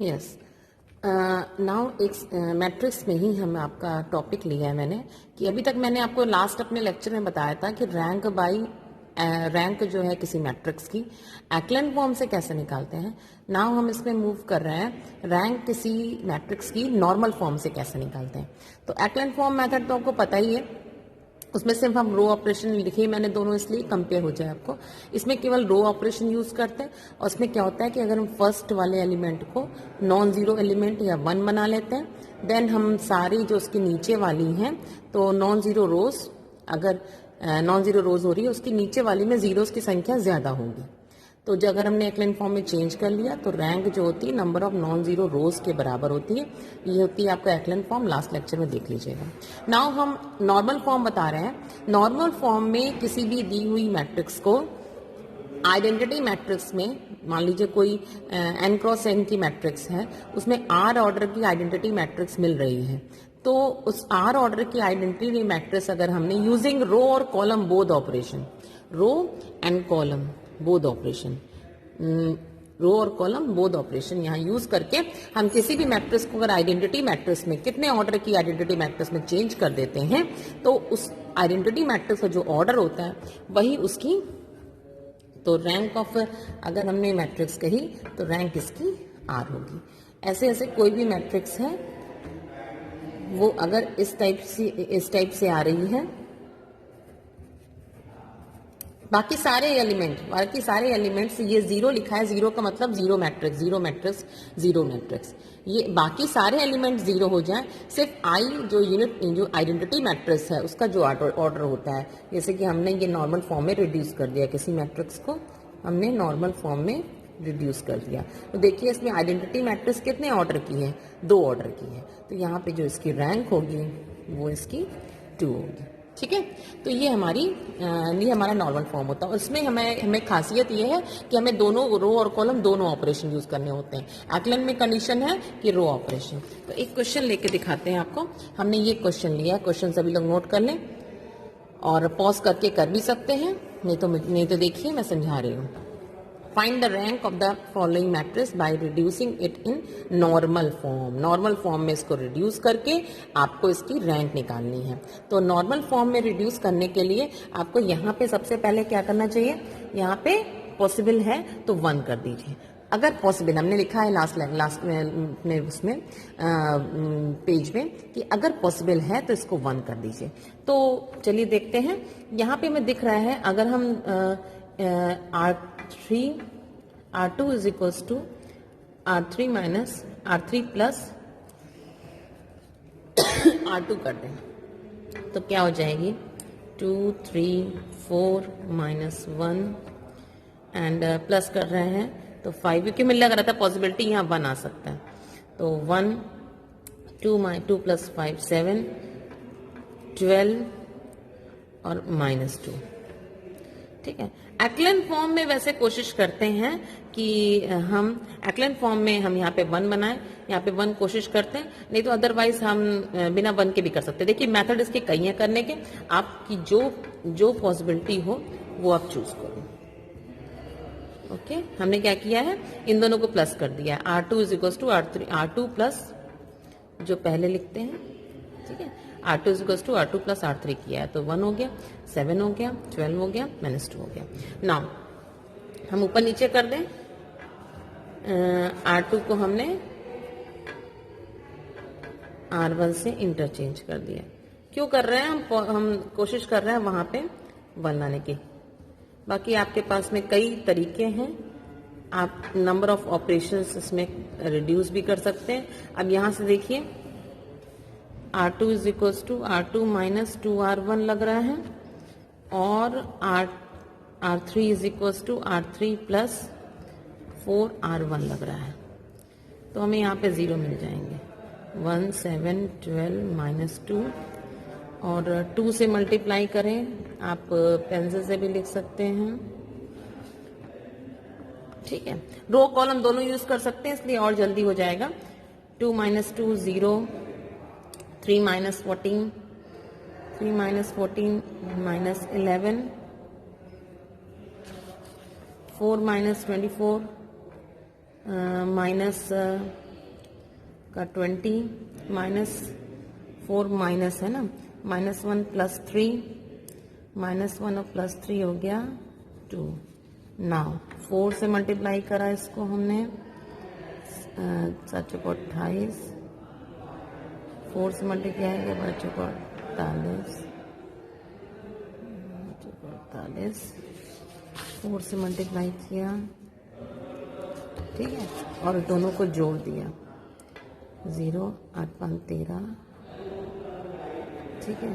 Yes, now एक matrix में ही हम आपका टॉपिक लिया है मैंने, कि अभी तक मैंने आपको लास्ट अपने लेक्चर में बताया था कि रैंक बाई रैंक जो है किसी मैट्रिक्स की एक्लन फॉर्म से कैसे निकालते हैं। नाउ हम इसमें मूव कर रहे हैं रैंक किसी मैट्रिक्स की नॉर्मल फॉर्म से कैसे निकालते हैं। तो एक्लन फॉर्म मेथड तो आपको पता ही है, उसमें सिर्फ हम रो ऑपरेशन लिखे मैंने दोनों, इसलिए कंपेयर हो जाए आपको। इसमें केवल रो ऑपरेशन यूज करते हैं और उसमें क्या होता है कि अगर हम फर्स्ट वाले एलिमेंट को नॉन जीरो एलिमेंट या 1 बना लेते हैं, देन हम सारी जो उसके नीचे वाली हैं, तो नॉन जीरो रोज, अगर नॉन जीरो रोज हो रही है उसकी नीचे वाली में जीरोस की संख्या ज्यादा होगी। तो जो अगर हमने एक्लन फॉर्म में चेंज कर लिया तो रैंक जो होती है नंबर ऑफ नॉन जीरो रोज के बराबर होती है। ये होती है आपका एक्लन फॉर्म, लास्ट लेक्चर में देख लीजिएगा। नाउ हम नॉर्मल फॉर्म बता रहे हैं। नॉर्मल फॉर्म में किसी भी दी हुई मैट्रिक्स को आइडेंटिटी मैट्रिक्स में, मान लीजिए कोई n क्रॉस n की मैट्रिक्स है, उसमें r ऑर्डर की आइडेंटिटी मैट्रिक्स मिल रही है, तो उस r ऑर्डर की आइडेंटिटी मैट्रिक्स अगर हमने यूजिंग रो और column both operation, row and column both operation, row और कॉलम बोथ ऑपरेशन यहाँ यूज करके हम किसी भी मैट्रिक्स को अगर आइडेंटिटी मैट्रिक्स में कितने ऑर्डर की आइडेंटिटी मैट्रिक्स में चेंज कर देते हैं, तो उस आइडेंटिटी मैट्रिक्स का जो ऑर्डर होता है वही उसकी, तो रैंक ऑफ, अगर हमने मैट्रिक्स कही तो रैंक इसकी आर होगी। ऐसे ऐसे कोई भी मैट्रिक्स है वो अगर इस टाइप से आ रही है, बाकी सारे एलिमेंट्स, ये जीरो लिखा है, जीरो का मतलब zero matrix, zero matrix, zero matrix, ये बाकी सारे एलिमेंट जीरो हो जाएं, सिर्फ आई जो आइडेंटिटी मैट्रिक्स है उसका जो ऑर्डर होता है, जैसे कि हमने ये नॉर्मल फॉर्म में रिड्यूस कर दिया, किसी मैट्रिक्स को हमने नॉर्मल फॉर्म में रिड्यूस कर दिया, तो देखिए इसमें आइडेंटिटी मैट्रिक्स कितने ऑर्डर की है, 2 ऑर्डर की है, तो यहाँ पे जो इसकी रैंक होगी वो इसकी 2 होगी। ठीक है, तो ये हमारा नॉर्मल फॉर्म होता है। उसमें हमें खासियत ये है कि हमें दोनों रो और कॉलम दोनों ऑपरेशन यूज करने होते हैं। एक्लन में कंडीशन है कि रो ऑपरेशन। तो एक क्वेश्चन लेके दिखाते हैं आपको। हमने ये क्वेश्चन लिया, क्वेश्चन सभी लोग नोट कर लें और पॉज करके कर भी सकते हैं, नहीं तो देखिए मैं समझा रही हूँ। Find the rank of the following matrix by reducing it in normal form. Normal form में इसको रिड्यूस करके आपको इसकी रैंक निकालनी है। तो नॉर्मल फॉर्म में रिड्यूस करने के लिए आपको यहाँ पे सबसे पहले क्या करना चाहिए, यहाँ पे पॉसिबल है तो 1 कर दीजिए। अगर पॉसिबल, हमने लिखा है लास्ट में उसमें पेज में कि अगर पॉसिबल है तो इसको 1 कर दीजिए। तो चलिए देखते हैं, यहाँ पे हमें दिख रहा है अगर हम R2 is equals to R3 minus R3 plus R2 कर दें तो क्या हो जाएगी 2 3 4 minus 1 एंड प्लस कर रहे हैं तो 5, क्योंकि मुझे लग रहा था पॉसिबिलिटी यहाँ 1 आ सकता है, तो 1 2 plus 5 7 12 और -2। ठीक है, एक्लन फॉर्म में वैसे कोशिश करते हैं कि हम एक्लन फॉर्म में हम यहाँ पे 1 बनाएं, यहाँ पे 1 कोशिश करते हैं, नहीं तो अदरवाइज हम बिना 1 के भी कर सकते हैं। देखिए मेथड इसके कई हैं करने के, आपकी जो पॉसिबिलिटी हो वो आप चूज करो। ओके, हमने क्या किया है, इन दोनों को प्लस कर दिया है। R2 is equal to R2 plus जो पहले लिखते हैं, ठीक है, R2 is equal to R2 plus R3 किया है, तो 1 हो गया, 7 हो गया, 12 हो गया, -2 हो गया। नाउ हम ऊपर नीचे कर दें, R2 को हमने R1 से इंटरचेंज कर दिया। क्यों कर रहे हैं हम कोशिश कर रहे हैं वहां पे 1 लाने की। बाकी आपके पास में कई तरीके हैं, आप नंबर ऑफ ऑपरेशंस इसमें रिड्यूस भी कर सकते हैं। अब यहाँ से देखिए R2 is equal to R2 minus 2R1 लग रहा है और R3 is equal to R3 plus 4R1 लग रहा है, तो हमें यहाँ पे 0 मिल जाएंगे। 1 7 12 -2 और 2 से मल्टीप्लाई करें, आप पेंसिल से भी लिख सकते हैं। ठीक है, रो कॉलम दोनों यूज कर सकते हैं इसलिए और जल्दी हो जाएगा। 2 - 2 0, 3 - 14, 3 - 14 -11, 4 - 24 minus का 20 माइनस 4 माइनस है ना, -1 + 3, -1 और +3 हो गया 2। नाउ 4 से मल्टीप्लाई करा इसको हमने, 7 को 28, 4 से मल्टीप्लाई किया 5 को 48, 4 से मल्टीप्लाई किया, ठीक है, और दोनों को जोड़ दिया, 0 8 5 13, ठीक है,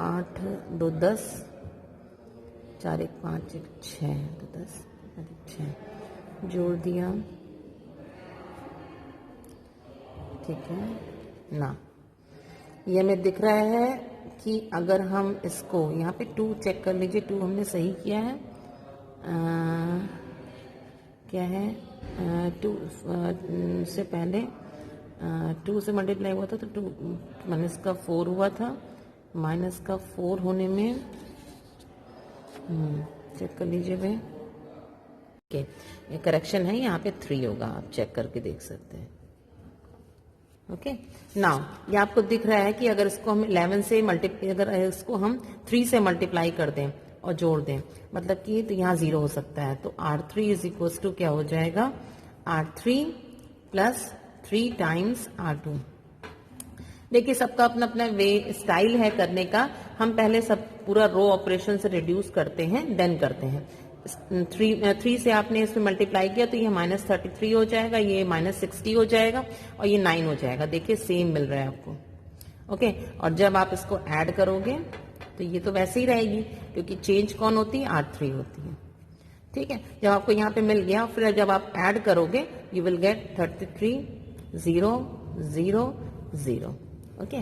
8 2 10, 4 1 5 1 6, तो 10 6 जोड़ दिया, ठीक है ना। ये हमें दिख रहा है कि अगर हम इसको यहाँ पे 2 चेक कर लीजिए, 2 हमने सही किया है, क्या है 2 से पहले 2 से मल्टीप्लाई हुआ था तो 2 माइनस का 4 हुआ था, माइनस का 4 होने में चेक कर लीजिए भाई, ओके ये करेक्शन है, यहाँ पे 3 होगा, आप चेक करके देख सकते हैं। ओके नाउ ये आपको दिख रहा है कि अगर इसको हम 11 से अगर इसको हम 3 से मल्टीप्लाई कर दें और जोड़ दें, मतलब कि तो यहाँ 0 हो सकता है, तो R3 इज इक्वल टू क्या हो जाएगा, R3 + 3 टाइम्स R2। देखिए सबका अपना अपना वे स्टाइल है करने का, हम पहले सब पूरा रो ऑपरेशन से रिड्यूस करते हैं देन करते हैं। 3 से आपने इसमें मल्टीप्लाई किया तो ये -33 हो जाएगा, ये -60 हो जाएगा और ये 9 हो जाएगा, देखिए सेम मिल रहा है आपको, ओके। और जब आप इसको ऐड करोगे तो ये तो वैसे ही रहेगी, क्योंकि चेंज कौन होती है, R3 होती है, ठीक है। जब आपको यहाँ पे मिल गया, फिर जब आप ऐड करोगे यू विल गेट 33 0 0 0, ओके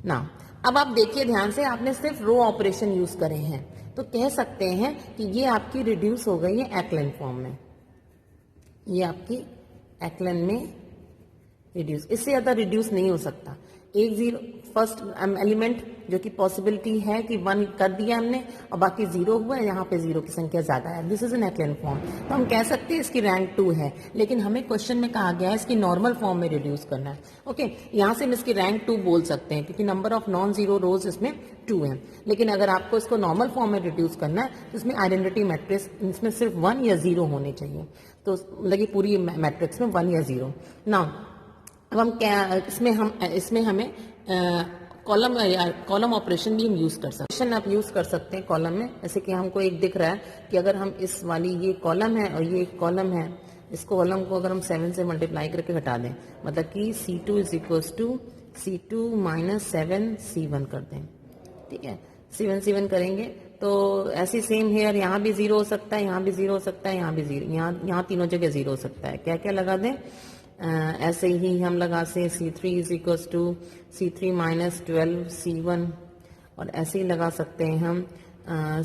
ना। अब आप देखिए ध्यान से, आपने सिर्फ रो ऑपरेशन यूज करे हैं, तो कह सकते हैं कि ये आपकी रिड्यूस हो गई है एक्लेन फॉर्म में, ये आपकी एक्लेन में रिड्यूस, इससे ज्यादा रिड्यूस नहीं हो सकता। एक 0 फर्स्ट एलिमेंट जो कि पॉसिबिलिटी है कि 1 कर दिया हमने और बाकी 0 हुआ है, यहाँ पे 0 की संख्या ज्यादा है, दिस इज एन एक्लेन फॉर्म, तो हम कह सकते हैं इसकी रैंक 2 है। लेकिन हमें क्वेश्चन में कहा गया है इसकी नॉर्मल फॉर्म में रिड्यूस करना है, ओके। यहाँ से हम इसकी रैंक 2 बोल सकते हैं क्योंकि नंबर ऑफ नॉन जीरो रोज इसमें 2 है। लेकिन अगर आपको इसको नॉर्मल फॉर्म में रिड्यूस करना है तो इसमें आइडेंटिटी मैट्रिक्स इसमें सिर्फ 1 या 0 होने चाहिए, तो मतलब पूरी मैट्रिक्स में 1 या 0 ना। अब हम क्या इसमें हमें कॉलम ऑपरेशन भी हम यूज कर सकते हैं, आप यूज कर सकते हैं कॉलम में। जैसे कि हमको एक दिख रहा है कि अगर हम इस वाली ये कॉलम है और ये कॉलम है, इस कॉलम को अगर हम 7 से मल्टीप्लाई करके घटा दें, मतलब कि C2 is equal to C2 - 7 C1 कर दें, ठीक है। 7 C1 करेंगे तो ऐसी सेम हेयर यहाँ भी 0 हो सकता है, यहाँ भी 0 हो सकता है, यहाँ भी 0, यहाँ तीनों जगह 0 हो सकता है। क्या क्या लगा दें, ऐसे ही हम लगा से C3 is equal to C3 - 12 C1, और ऐसे ही लगा सकते हैं हम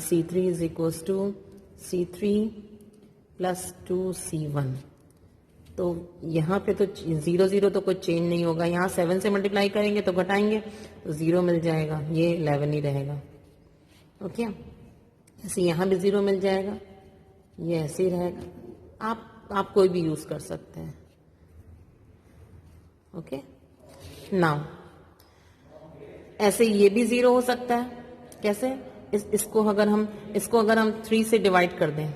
C3 is equal to C3 + 2 C1। तो यहाँ पे तो 0 0 तो कोई चेंज नहीं होगा, यहाँ 7 से मल्टीप्लाई करेंगे तो घटाएंगे तो 0 मिल जाएगा, ये 11 ही रहेगा, ओके। ऐसे यहाँ भी 0 मिल जाएगा, ये ऐसे ही रहेगा। आप कोई भी यूज कर सकते हैं, ओके। नाउ ऐसे ये भी 0 हो सकता है, कैसे, इसको अगर हम 3 से डिवाइड कर दें,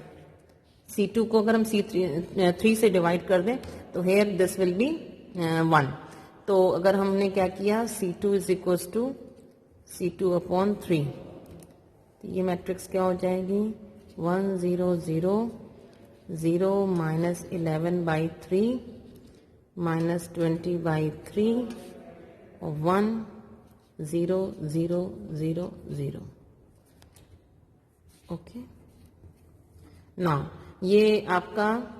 C2 को अगर हम 3 से डिवाइड कर दें तो हेयर दिस विल बी 1। तो अगर हमने क्या किया, C2 is equal to C2/3, तो ये मैट्रिक्स क्या हो जाएगी, 1 0 0 0 -11/3 -20/3 और 1 0 0 0 0, ओके ना। ये आपका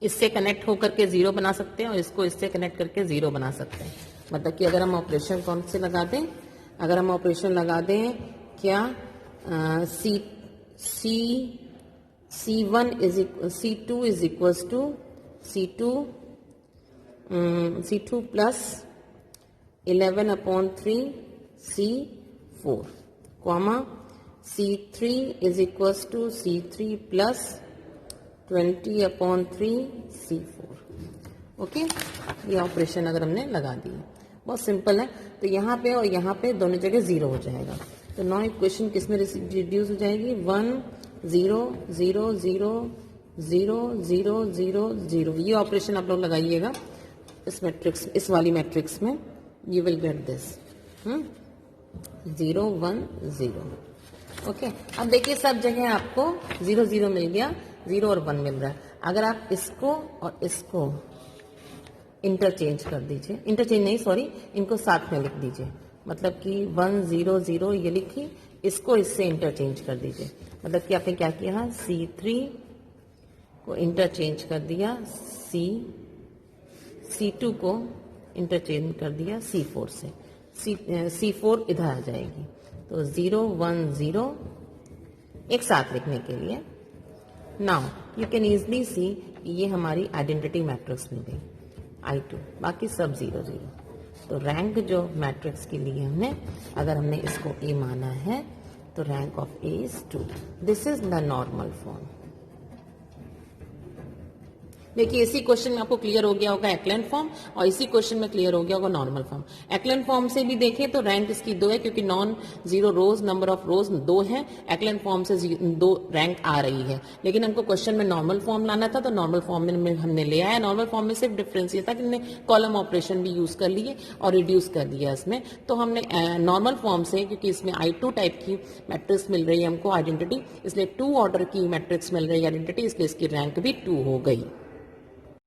इससे कनेक्ट होकर के 0 बना सकते हैं और इसको इससे कनेक्ट करके 0 बना सकते हैं। मतलब कि अगर हम ऑपरेशन कौन से लगा दें, अगर हम ऑपरेशन लगा दें क्या, C2 is equal to C2 + 11/3 C4, comma C3 is equal to C3 + 20/3 C4, okay, ये ऑपरेशन अगर हमने लगा दी, बहुत सिंपल है। तो यहाँ पे और यहाँ पे दोनों जगह जीरो हो जाएगा। तो नाउ इक्वेशन किस में रिड्यूस हो जाएगी, 1 0 0 0 0 0 0 0। ये ऑपरेशन आप लोग लगाइएगा इस मैट्रिक्स, इस वाली मैट्रिक्स में, you will get this 0 1 0। Okay, अब देखिए सब जगह आपको 0 0 मिल गया, 0 और 1 मिल रहा है। अगर आप इसको और इसको इंटरचेंज कर दीजिए, इंटरचेंज नहीं सॉरी, इनको साथ में लिख दीजिए, मतलब कि 1 0 0 ये लिखी, इसको इससे इंटरचेंज कर दीजिए। मतलब कि आपने क्या किया, C3 को इंटरचेंज कर दिया C2 को इंटरचेंज कर दिया C4 से, C4 इधर आ जाएगी। तो 0 1 0 एक साथ लिखने के लिए। नाउ यू कैन इजली सी ये हमारी आइडेंटिटी मैट्रिक्स में गई I2, बाकी सब 0 0। तो रैंक जो मैट्रिक्स के लिए हमने, अगर हमने इसको A माना है तो rank of A is 2। This is the normal form. देखिए इसी क्वेश्चन में आपको क्लियर हो गया होगा एक्लेन फॉर्म, और इसी क्वेश्चन में क्लियर हो गया होगा नॉर्मल फॉर्म। एक्लेन फॉर्म से भी देखें तो रैंक इसकी 2 है, क्योंकि non zero rose, number of रोज 2 है। एक्लेन फॉर्म से 2 रैंक आ रही है, लेकिन हमको क्वेश्चन में नॉर्मल फॉर्म लाना था, तो नॉर्मल फॉर्म में हमने ले आया। नॉर्मल फॉर्म में सिर्फ डिफरेंस ये था कि हमने कॉलम ऑपरेशन भी यूज कर लिए और रिड्यूस कर दिया इसमें। तो हमने नॉर्मल फॉर्म से, क्योंकि इसमें I2 टाइप की मैट्रिक्स मिल रही है हमको आइडेंटिटी, इसलिए 2 ऑर्डर की मैट्रिक्स मिल रही है आइडेंटिटी, इसलिए इसकी रैंक भी 2 हो गई।